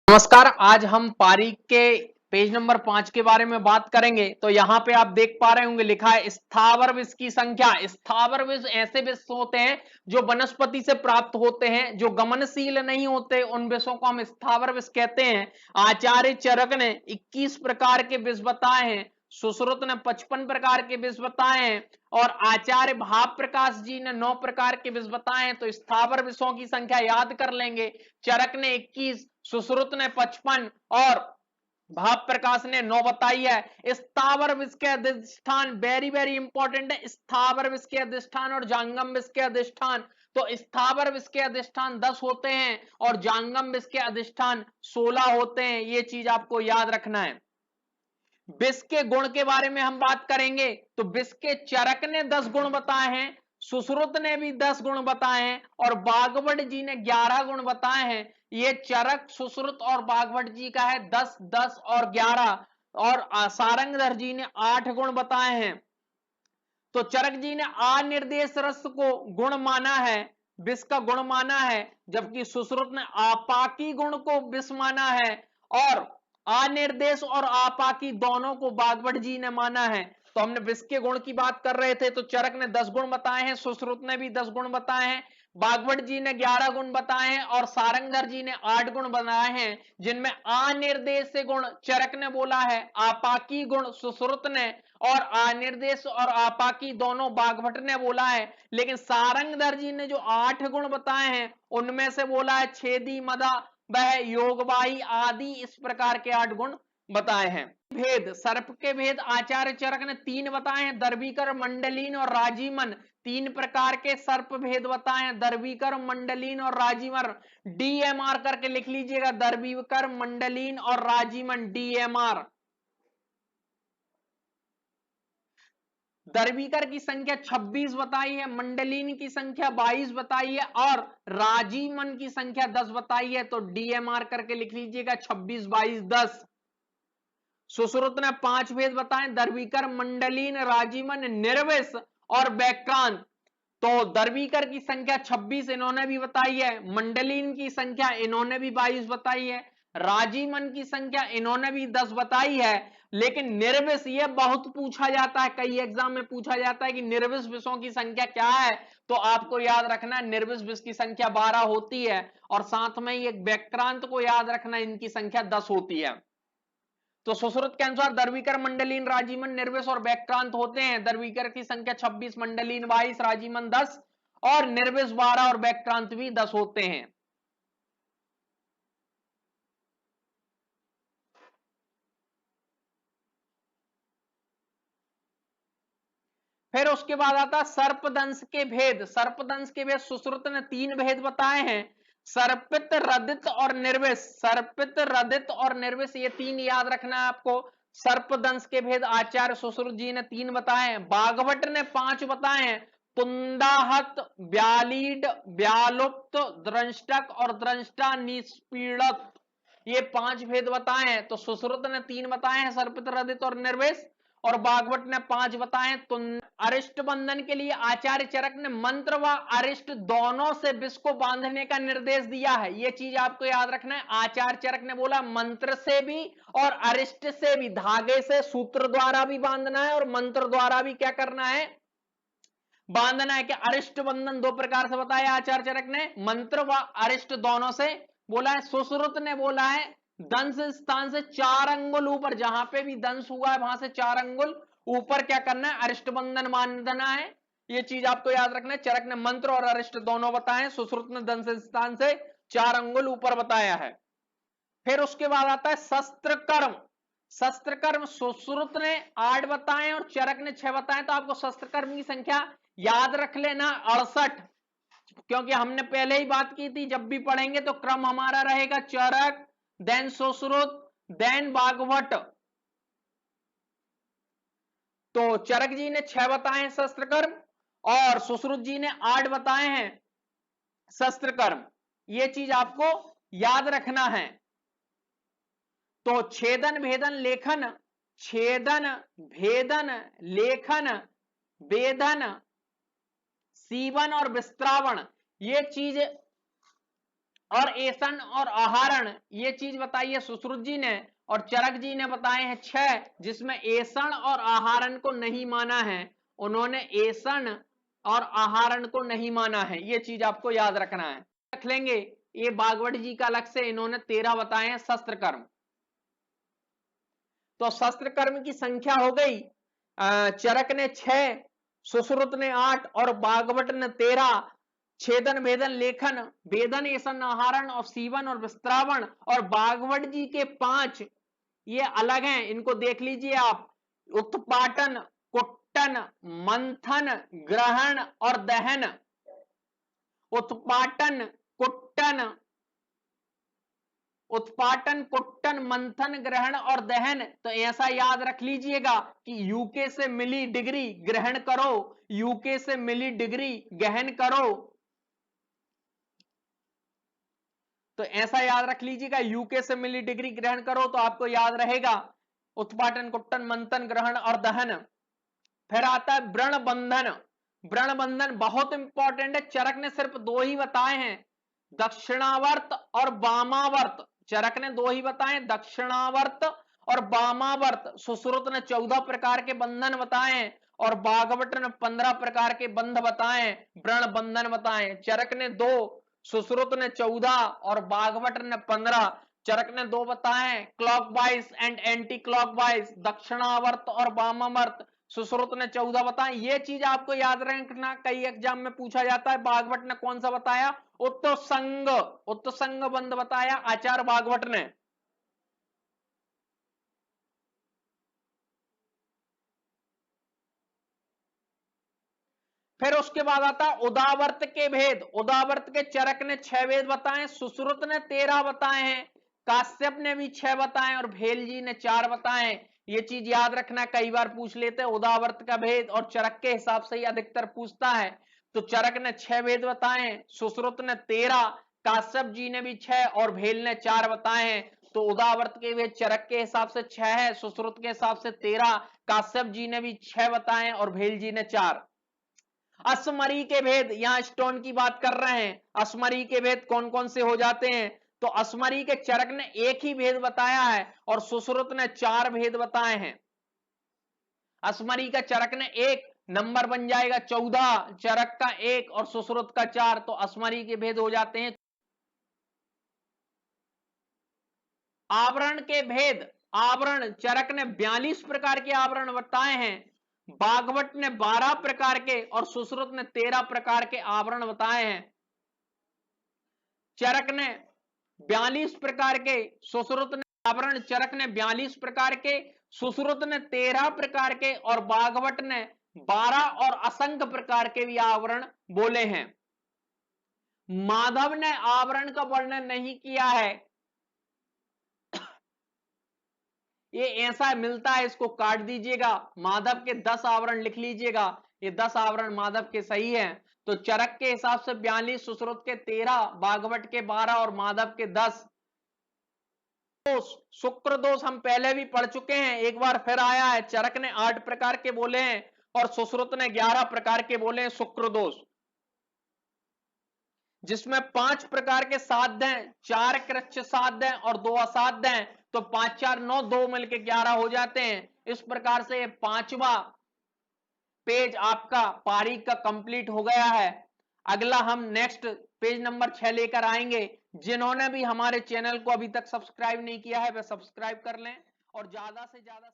नमस्कार। आज हम पारी के पेज नंबर 5 के बारे में बात करेंगे। तो यहाँ पे आप देख पा रहे होंगे लिखा है स्थावर विष की संख्या। स्थावर विष ऐसे विष होते हैं जो वनस्पति से प्राप्त होते हैं, जो गमनशील नहीं होते, उन विषों को हम स्थावर विष कहते हैं। आचार्य चरक ने 21 प्रकार के विष बताए हैं, सुश्रुत ने 55 प्रकार के विष बताए हैं और आचार्य भाव प्रकाश जी ने 9 प्रकार के विष बताए हैं। तो स्थावर विषों की संख्या याद कर लेंगे। चरक ने 21, सुश्रुत ने 55 और भाव प्रकाश ने 9 बताई है। स्थावर विष के अधिष्ठान वेरी वेरी इंपॉर्टेंट है। स्थावर विष के अधिष्ठान और जांगम विष के अधिष्ठान। तो स्थावर विष के अधिष्ठान 10 होते हैं और जांगम विष के अधिष्ठान 16 होते हैं। ये चीज आपको याद रखना है। विष के गुण के बारे में हम बात करेंगे तो विष के चरक ने 10 गुण बताए हैं, सुश्रुत ने भी 10 गुण बताए हैं और बागवट जी ने 11 गुण बताए हैं। ये चरक, सुश्रुत और बागवट जी का है 10, 10 और 11 और सारंगधर जी ने 8 गुण बताए हैं। तो चरक जी ने अनिर्देश रस को गुण माना है, विष का गुण माना है, जबकि सुश्रुत ने आपाकी गुण को विष माना है और अनिर्देश और आपाकी दोनों को बागवट जी ने माना है। तो हमने विष के गुण की बात कर रहे थे, तो चरक ने 10 गुण बताए हैं, सुश्रुत ने भी 10 गुण बताए हैं, बागवट जी ने 11 गुण बताए हैं और सारंगधर जी ने 8 गुण बनाए हैं, जिनमें अनिर्देश गुण चरक ने बोला है, आपाकी गुण सुश्रुत ने और अनिर्देश और आपाकी दोनों बागभट ने बोला है। लेकिन सारंगधर जी ने जो 8 गुण बताए हैं उनमें से बोला है छेदी, मदा, वह, योगवाही आदि, इस प्रकार के 8 गुण बताए हैं। भेद, सर्प के भेद आचार्य चरक ने 3 बताए हैं, दर्वीकर, मंडलीन और राजीमन। 3 प्रकार के सर्प भेद बताए हैं, दर्वीकर, मंडलीन और राजीमन। डीएमआर करके लिख लीजिएगा, दर्वीकर, मंडलीन और राजीमन, डीएमआर। दर्वीकर की संख्या 26 बताई है, मंडलीन की संख्या 22 बताई है और राजीमन की संख्या 10 बताई है। तो डीएमआर करके लिख लीजिएगा 26, 22, 10। सुश्रुत ने 5 भेद बताए, दर्वीकर, मंडलीन, राजीमन, निर्विष और व्याक्रांत। तो दर्वीकर की संख्या 26 इन्होंने भी बताई है, मंडलीन की संख्या इन्होंने भी 22 बताई है, राजीमन की संख्या इन्होंने भी 10 बताई है। लेकिन निर्विष ये बहुत पूछा जाता है, कई एग्जाम में पूछा जाता है कि निर्विष विषयों की संख्या क्या है। तो आपको याद रखना है निर्विष विष की संख्या 12 होती है और साथ में ये व्याक्रांत को याद रखना, इनकी संख्या 10 होती है। तो सुश्रुत के अनुसार दर्वीकर, मंडलीन, राजीमन, निर्विष और व्याक्रांत होते हैं। दर्वीकर की संख्या 26, मंडलीन 22, राजीमन 10 और निर्विष 12 और व्याक्रांत भी 10 होते हैं। फिर उसके बाद आता सर्पदंश के भेद। सर्पदंश के भेद सुश्रुत ने 3 भेद बताए हैं, सर्पित, रदित और निर्विष। सर्पित, रदित और निर्विष, ये 3 याद रखना है आपको। सर्पदंश के भेद आचार्य सुश्रुत जी ने 3 बताए हैं, बागभट ने 5 बताए हैं, तुंदाहत, व्यालीड, व्यालुप्त, द्रंष्टक और द्रंष्टा निष्पीड़क, ये 5 भेद बताए हैं। तो सुश्रुत ने 3 बताए हैं, सर्पित, रदित और निर्विष, और बागवट ने 5 बताए। तो अरिष्ट बंधन के लिए आचार्य चरक ने मंत्र व अरिष्ट दोनों से विष को बांधने का निर्देश दिया है। यह चीज आपको याद रखना है। आचार्य चरक ने बोला मंत्र से भी और अरिष्ट से भी, धागे से सूत्र द्वारा भी बांधना है और मंत्र द्वारा भी क्या करना है, बांधना है। कि अरिष्ट बंधन 2 प्रकार से बताया आचार्य चरक ने, मंत्र व अरिष्ट दोनों से बोला है। सुश्रुत ने बोला है दंश स्थान से 4 अंगुल ऊपर, जहां पे भी दंश हुआ है वहां से 4 अंगुल ऊपर क्या करना है, अरिष्ट बंधन बांधना है। ये चीज आपको याद रखना है। चरक ने मंत्र और अरिष्ट दोनों बताए, सुश्रुत ने दंश स्थान से 4 अंगुल ऊपर बताया है। फिर उसके बाद आता है शस्त्र कर्म। शस्त्र कर्म सुश्रुत ने 8 बताए और चरक ने 6 बताए। तो आपको शस्त्र कर्म की संख्या याद रख लेना 68, क्योंकि हमने पहले ही बात की थी, जब भी पढ़ेंगे तो क्रम हमारा रहेगा चरक, देन सुश्रुत, देन बागवट। तो चरक जी ने 6 बताए हैं शस्त्र कर्म और सुश्रुत जी ने 8 बताए हैं शस्त्र कर्म। यह चीज आपको याद रखना है। तो छेदन, भेदन, लेखन, छेदन, भेदन, लेखन, वेदन, सीवन और विस्त्रावण, ये चीज और एसन और आहारण ये चीज बताई है सुश्रुत जी ने, और चरक जी ने बताए हैं 6, जिसमें एसन और आहारण को नहीं माना है। उन्होंने एसन और आहारण को नहीं माना है, ये चीज आपको याद रखना है। रख लेंगे, ये बागवट जी का अलग से इन्होंने 13 बताए हैं शस्त्र कर्म। तो शस्त्र कर्म की संख्या हो गई, चरक ने 6, सुश्रुत ने 8 और बागवट ने 13। छेदन भेदन लेखन भेदन एसन आहारण और सीवन और विस्त्रावण और बागवट जी के 5 ये अलग हैं, इनको देख लीजिए आप। उत्पाटन, कुट्टन, मंथन, ग्रहण और दहन। उत्पाटन, कुट्टन, उत्पाटन, कुट्टन, मंथन, ग्रहण और दहन। तो ऐसा याद रख लीजिएगा कि यूके से मिली डिग्री ग्रहण करो, यूके से मिली डिग्री गहन करो। तो ऐसा याद रख लीजिएगा, यूके से मिली डिग्री ग्रहण करो, तो आपको याद रहेगा उत्पाटन, कुट्टन, मंथन, ग्रहण और दहन। फिर आता है व्रण बंधन। व्रण बंधन बहुत इंपॉर्टेंट है, चरक ने सिर्फ 2 ही बताए हैं, दक्षिणावर्त और वामावर्त। चरक ने 2 ही बताए, दक्षिणावर्त और वामावर्त। सुश्रुत ने 14 प्रकार के बंधन बताए हैं और बागवट ने 15 प्रकार के बंध बताए, व्रण बंधन बताए। चरक ने 2, सुश्रुत ने 14 और बागवट ने 15। चरक ने 2 बताए, क्लॉकवाइज एंड एंटी क्लॉकवाइज, दक्षिणावर्त और वामावर्त। सुश्रुत ने 14 बताए। ये चीज आपको याद रखना, कई एग्जाम में पूछा जाता है। बागवट ने कौन सा बताया? उत्तसंग, उत्तसंग बंध बताया आचार्य बागवट ने। फिर उसके बाद आता है उदावर्त के भेद। उदावर्त के चरक ने 6 भेद बताए, सुश्रुत ने 13 बताए हैं, काश्यप ने भी 6 बताए और भेल जी ने 4 बताए। ये चीज याद रखना, कई बार पूछ लेते हैं उदावर्त का भेद, और चरक के हिसाब से ही अधिकतर पूछता है। तो चरक ने 6 भेद बताए, सुश्रुत ने 13, काश्यप जी ने भी 6 और भेल ने 4 बताए हैं। तो उदावर्त के भेद चरक के हिसाब से 6 है, सुश्रुत के हिसाब से 13, काश्यप जी ने भी 6 बताए और भेल जी ने 4। असमरी के भेद, यहां स्टोन की बात कर रहे हैं, असमरी के भेद कौन कौन से हो जाते हैं? तो असमरी के चरक ने 1 ही भेद बताया है और सुश्रुत ने 4 भेद बताए हैं। असमरी का चरक ने 1, नंबर बन जाएगा 14, चरक का 1 और सुश्रुत का 4, तो असमरी के भेद हो जाते हैं। आवरण के भेद, आवरण चरक ने 42 प्रकार के आवरण बताए हैं, बागवट ने 12 प्रकार के और सुश्रुत ने 13 प्रकार के आवरण बताए हैं। चरक ने 42 प्रकार के, सुश्रुत ने आवरण, चरक ने 42 प्रकार के, सुश्रुत ने 13 प्रकार के और बागवट ने 12 और असंख्य प्रकार के भी आवरण बोले हैं। माधव ने आवरण का वर्णन नहीं किया है, ये ऐसा मिलता है, इसको काट दीजिएगा। माधव के 10 आवरण लिख लीजिएगा, ये 10 आवरण माधव के सही हैं। तो चरक के हिसाब से 42, सुश्रुत के 13, बागवट के 12 और माधव के 10। शुक्र दोष हम पहले भी पढ़ चुके हैं, एक बार फिर आया है। चरक ने 8 प्रकार के बोले हैं और सुश्रुत ने 11 प्रकार के बोले हैं शुक्र दोष, जिसमें 5 प्रकार के साध्य हैं, 4 कृच्छ साध्य हैं और 2 असाध्य हैं। तो 5 4 9, 2 मिलके 11 हो जाते हैं। इस प्रकार से 5वां पेज आपका पारीख का कंप्लीट हो गया है। अगला हम नेक्स्ट पेज नंबर 6 लेकर आएंगे। जिन्होंने भी हमारे चैनल को अभी तक सब्सक्राइब नहीं किया है वह सब्सक्राइब कर लें और ज्यादा से ज्यादा